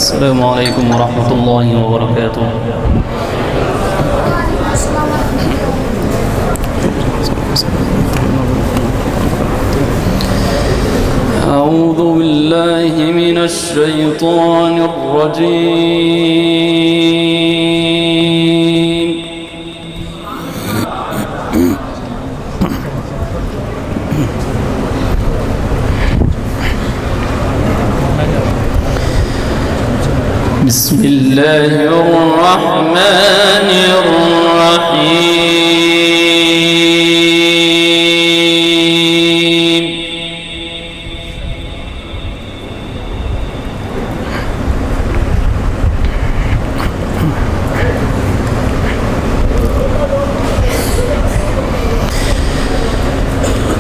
السلام عليكم ورحمة الله وبركاته. أعوذ بالله من الشيطان الرجيم. بسم الله الرحمن الرحيم.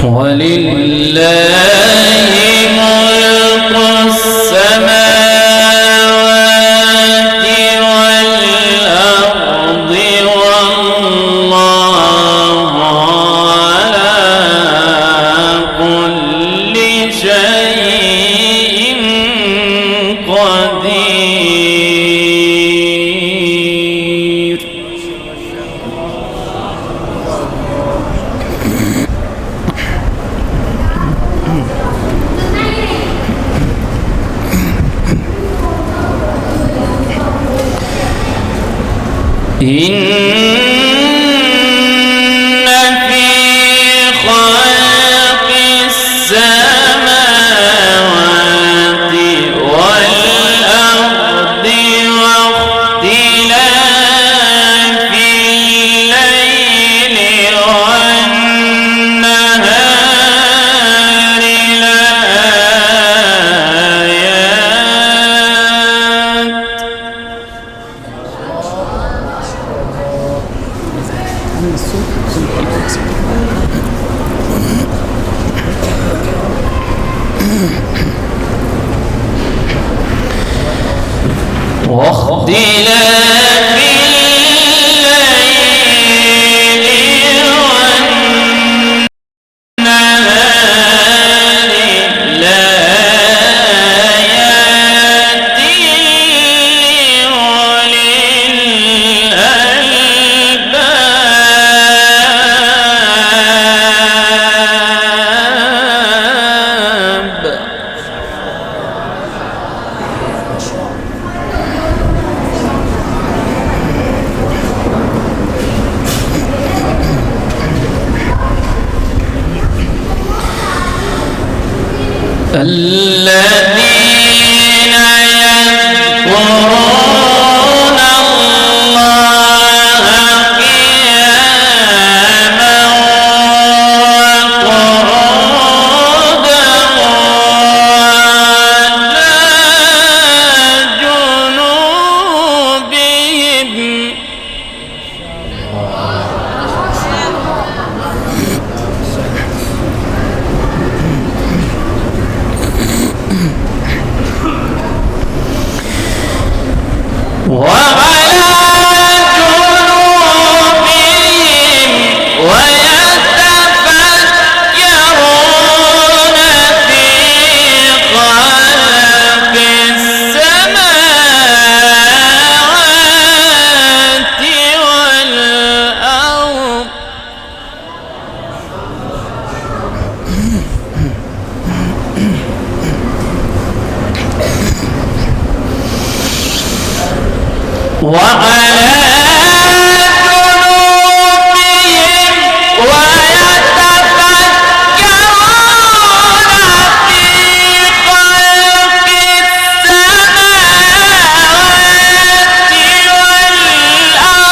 ولله ملك السماوات والأرض والله على كل شيء قدير. إن في خلق السماوات والأرض واختلاف الليل والنهار لآيات واختلاف الليل والنهار لآيات لأولي الألباب. الذين يذكرون الله قياما وقعودا وعلى جنوبهم. وعلى جنوبهم ويتفكرون في خلق السماوات والأرض. وعلى جنوبهم ويتفكرون في خلق السماوات والأرض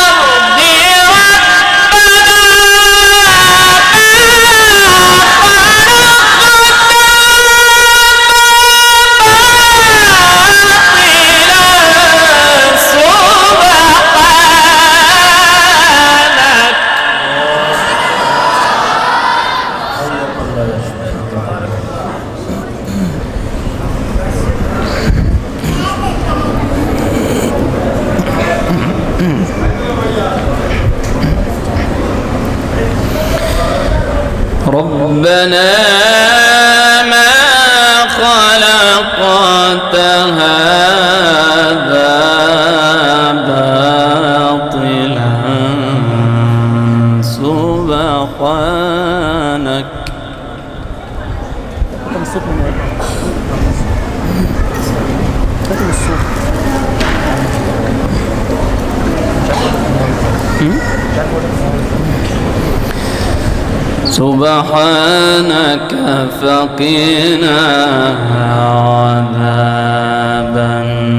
ربنا ما خلقت هذا كاتب الصوت. سبحانك فقنا عذاب النار.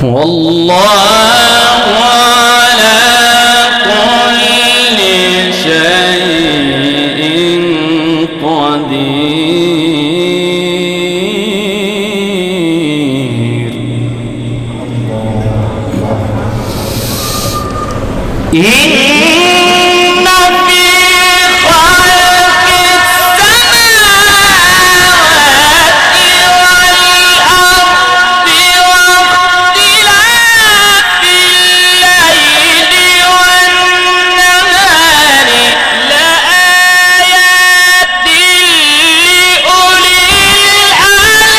والله على كل شيء قدير. إن في خلق السماوات والأرض واختلاف الليل والنهار لآيات لأولي الألباب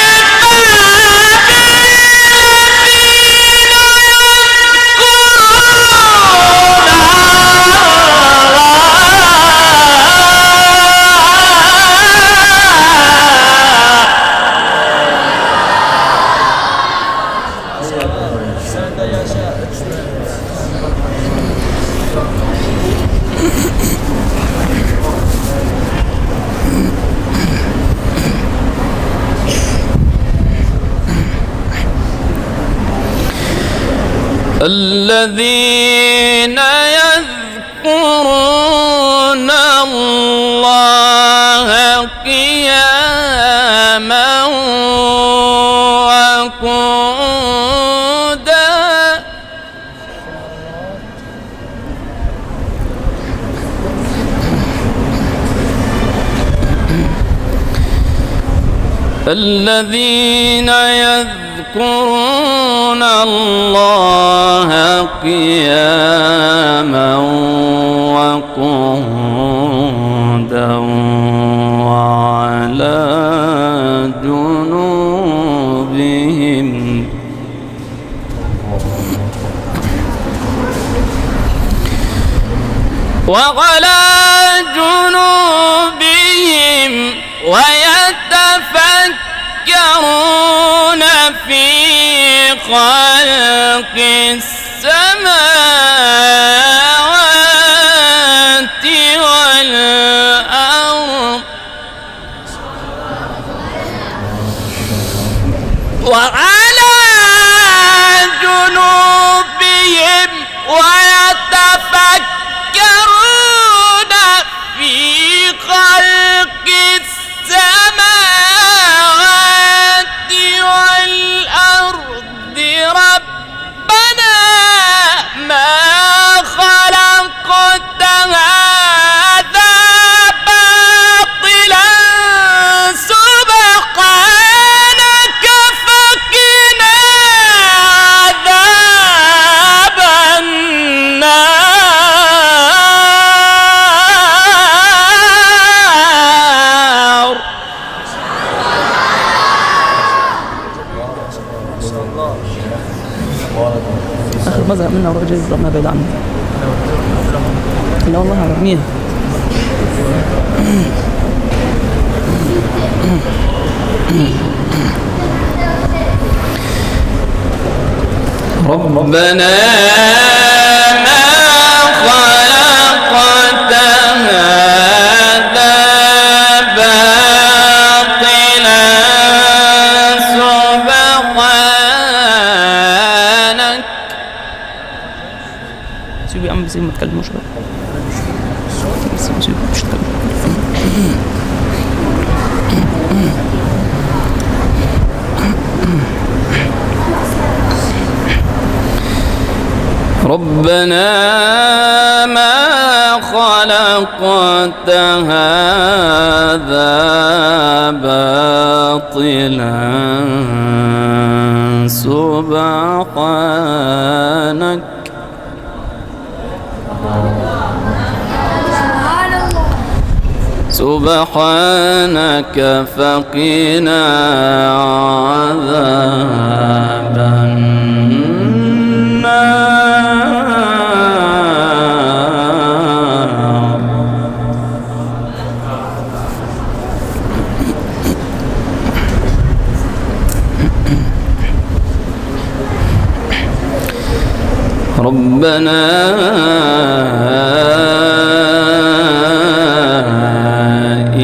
الذين الذين يذكرون الله قياما وقعودا الذين يذكرون الله قياما وقعودا وعلى جنوبهم ويتفكرون في خلق السماوات والأرض وعلى جنوبهم ويتفكرون في خلق السماوات والأرض ربنا ما خلقت هذا باطلا سبحانك فقنا عذاب النار. آخر مزهق منها وروح جايز ما بعيد عنه. لا والله هرميها. ربنا ما خلقت هذا باطلا سبحانك. سيبوا يا عم بس ما تكلموش بقى. سيبوا مش تكلموا. ربنا ما خلقت خلقت هذا باطلا سبحانك سبحانك فقنا عذاب النار. ربنا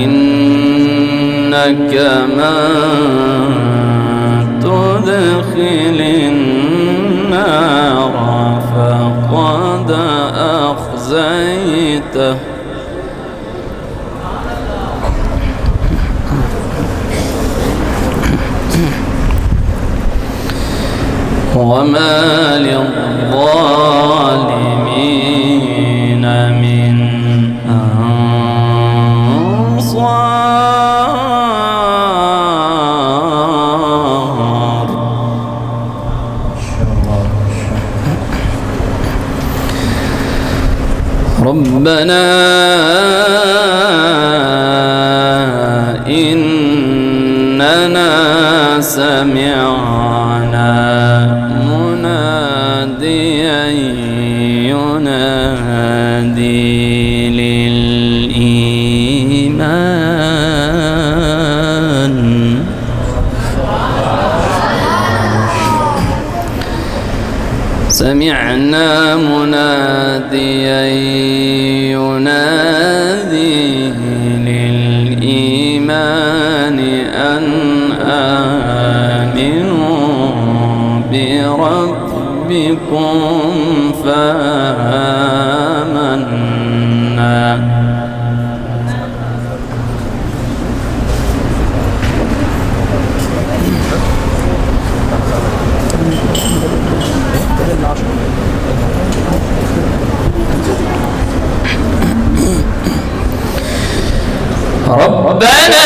إنك من تدخل النار فقد أخزيته وما للظالمين من أنصار. ربنا إننا سمعنا مناديا ينادي للإيمان سمعنا مناديا ينادي للإيمان أن آمنوا بربكم فآمنا. ربنا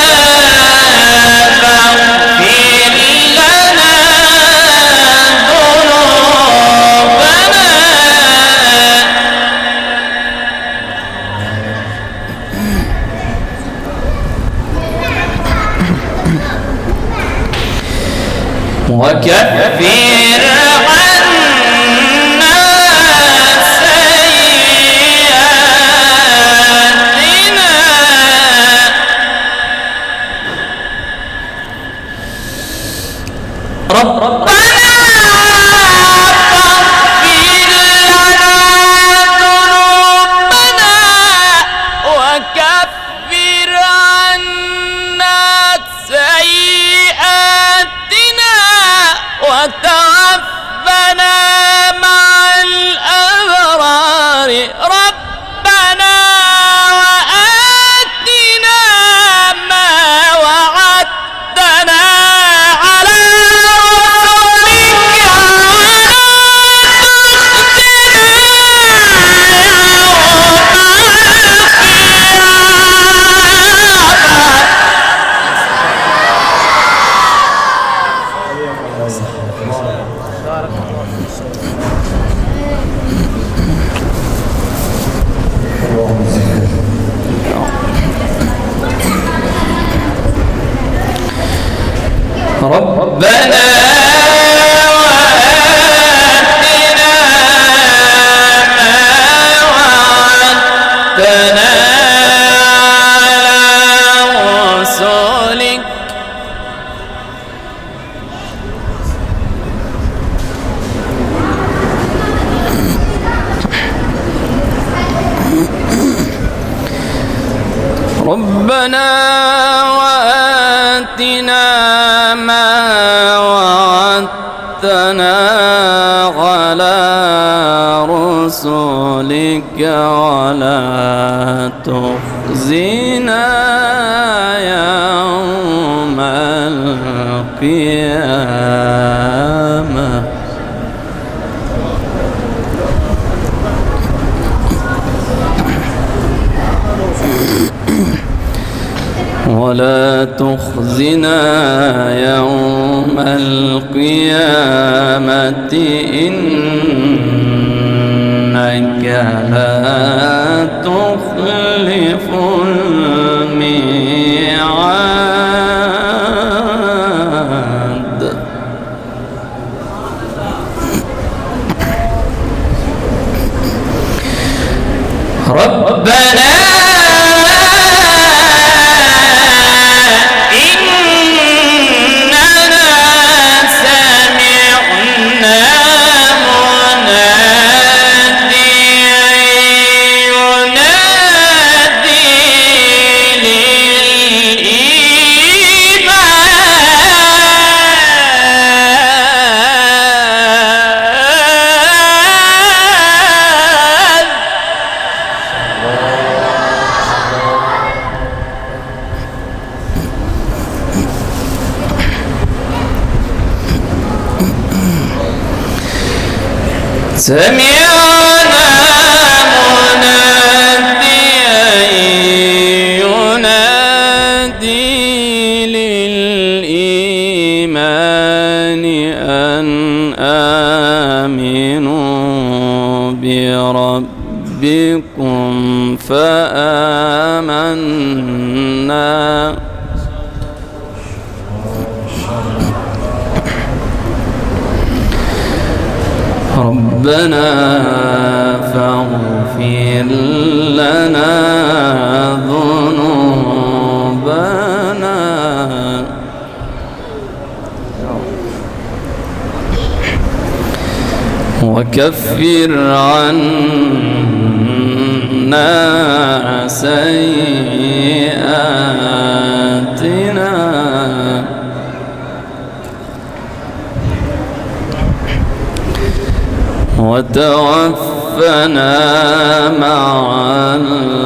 فاغفر لنا ذنوبنا وكفر عنا سيئاتنا ربنا فاغفر لنا ذنوبنا وكفر عنا سيئاتنا وتوفنا مع الأبرار. ربنا وآتنا ما وعدتنا على رسلك ربنا وآتنا ما وعدتنا على رسلك ربنا وآتنا ما وعدتنا على رسلك ولا تخزنا يوم القيامة. ولا تخزنا يوم القيامة إنك لا تخلف الميعاد. ربنا سمعنا مناديا ينادي للإيمان أن آمنوا بربكم فآمنا. ربنا فاغفر لنا ذنوبنا وكفر عنا سيئاتنا وتوفنا مع الأبرار.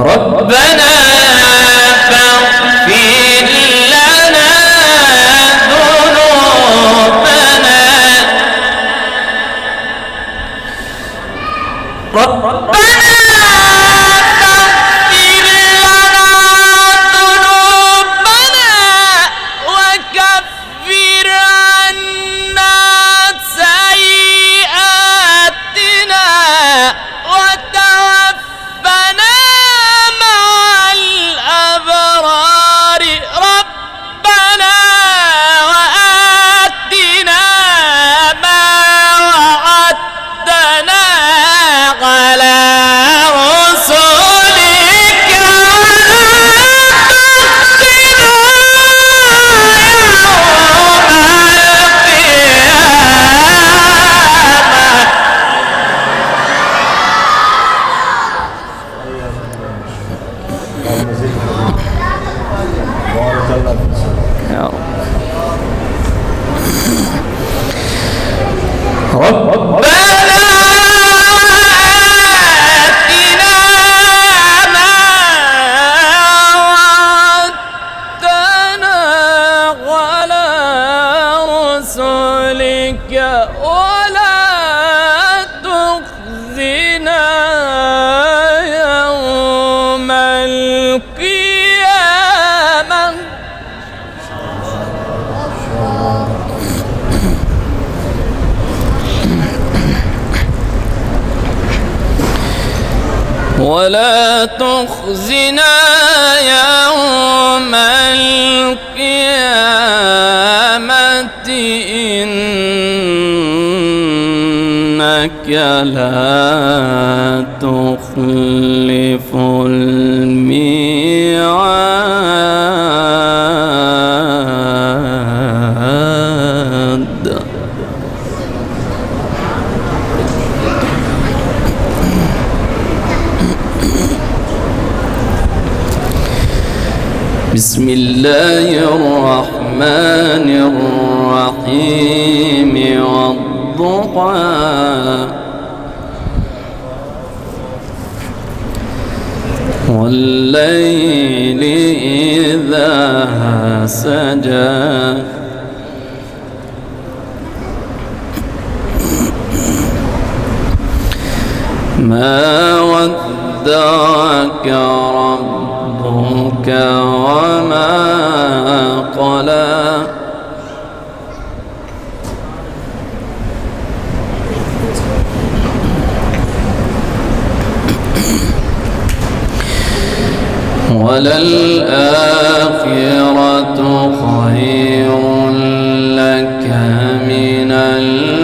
ربنا فاغفر لنا ذنوبنا. ولا تخزنا يوم القيامة إنك لا تخلف الميعاد. بسم الله الرحمن الرحيم والضحى والليل إذا سجى ما ودعك ربك وما قلى وللآخرة خير لك من الأولى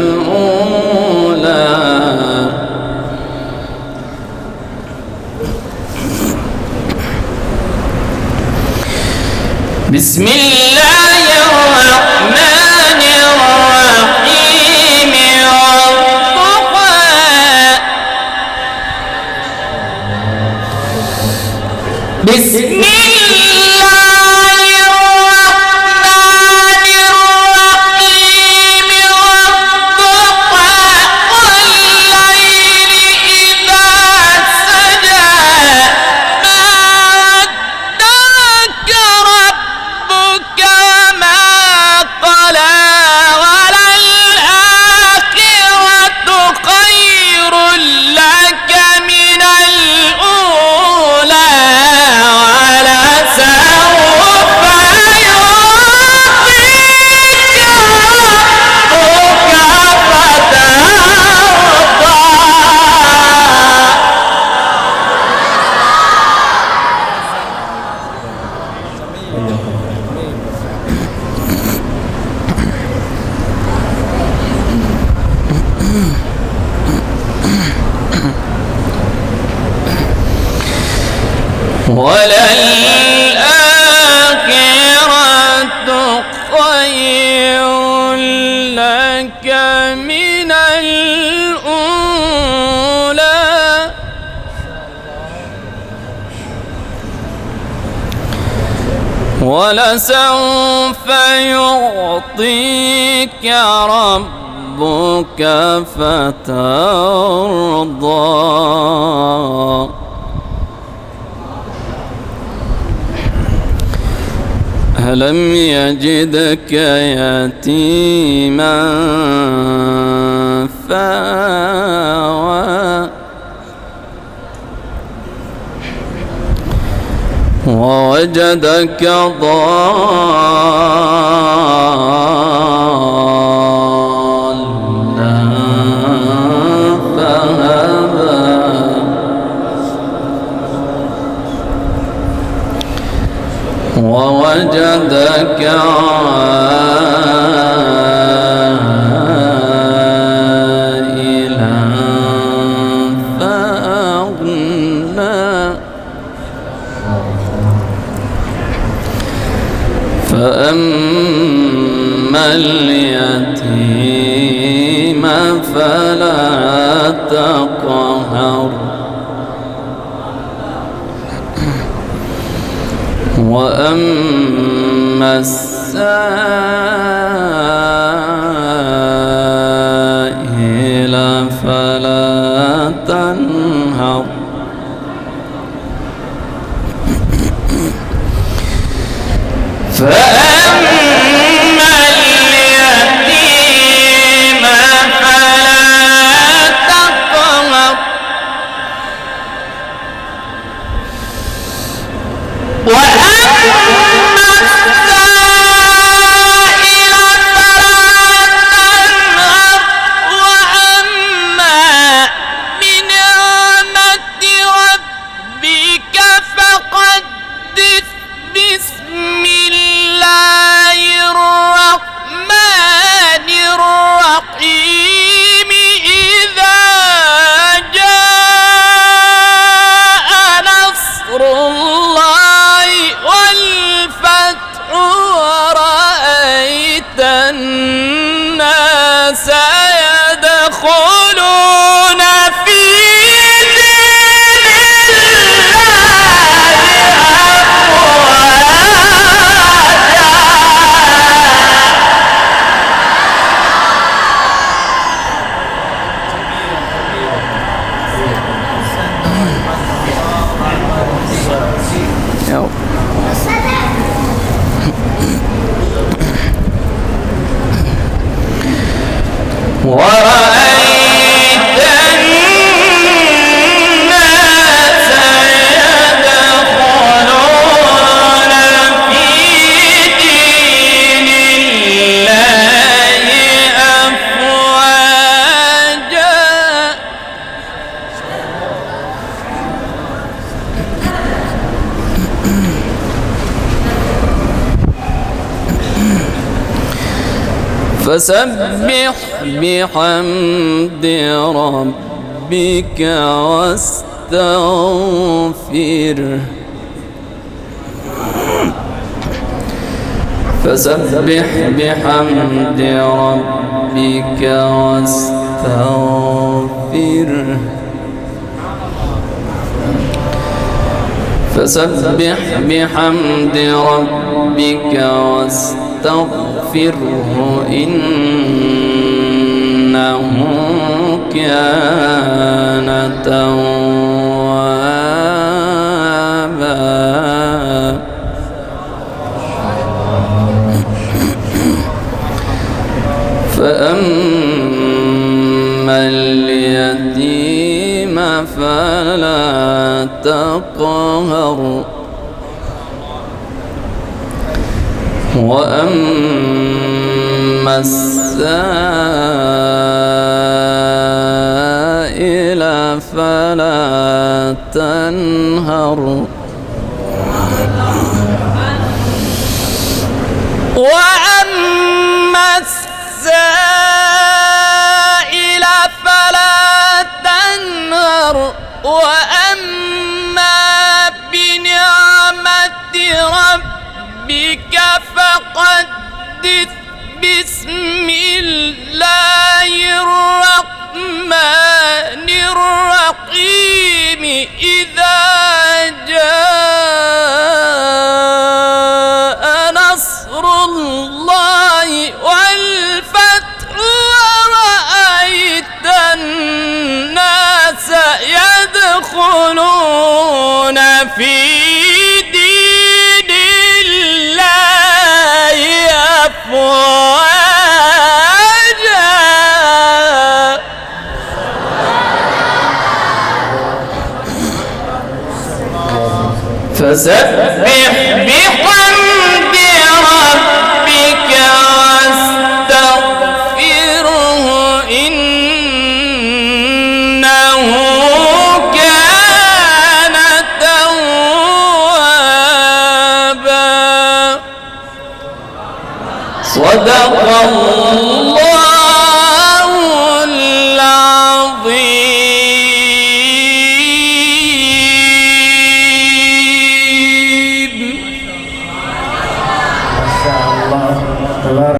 بسم الله الرحمن الرحيم والضحى بسم الله الرحمن الرحيم والضحى والليل إذا سجى ما ودعك ربك ما قلى وللآخرة خير لك من الأولى ولسوف يعطيك ربك وللآخرة خير لك من الأولى ولسوف يعطيك ربك فترضى ألم يجدك يتيما فآوى ووجدك ضالا فهدى ووجدك عائلا فأغنى فأما اليتيم فلا تقهر وأما السائل فلا تنهر فأما اليتيم فلا تقهر وأما السائل فلا تنهر وأما بنعمة ربك فحدث بسم الله الرحمن الرحيم إذا جاء نصر الله والفتح ورأيت الناس يدخلون في دين الله ورأيت الناس يدخلون في دين الله أفواجا فسبح بحمد ربك واستغفره فسبح بحمد ربك واستغفره فسبح بحمد ربك واستغفره إنه كان توابا فأما اليتيم فلا تقهر وأما السائل فلا تنهر وأما السائل فلا تنهر وأما بنعمة ربك فحدث بسم الله الرحمن الرحيم إذا جاء نصر الله والفتح ورأيت الناس يدخلون في دين الله أفواجا فسبح بحمد ربك واستغفره إنه كان توابا صدق الله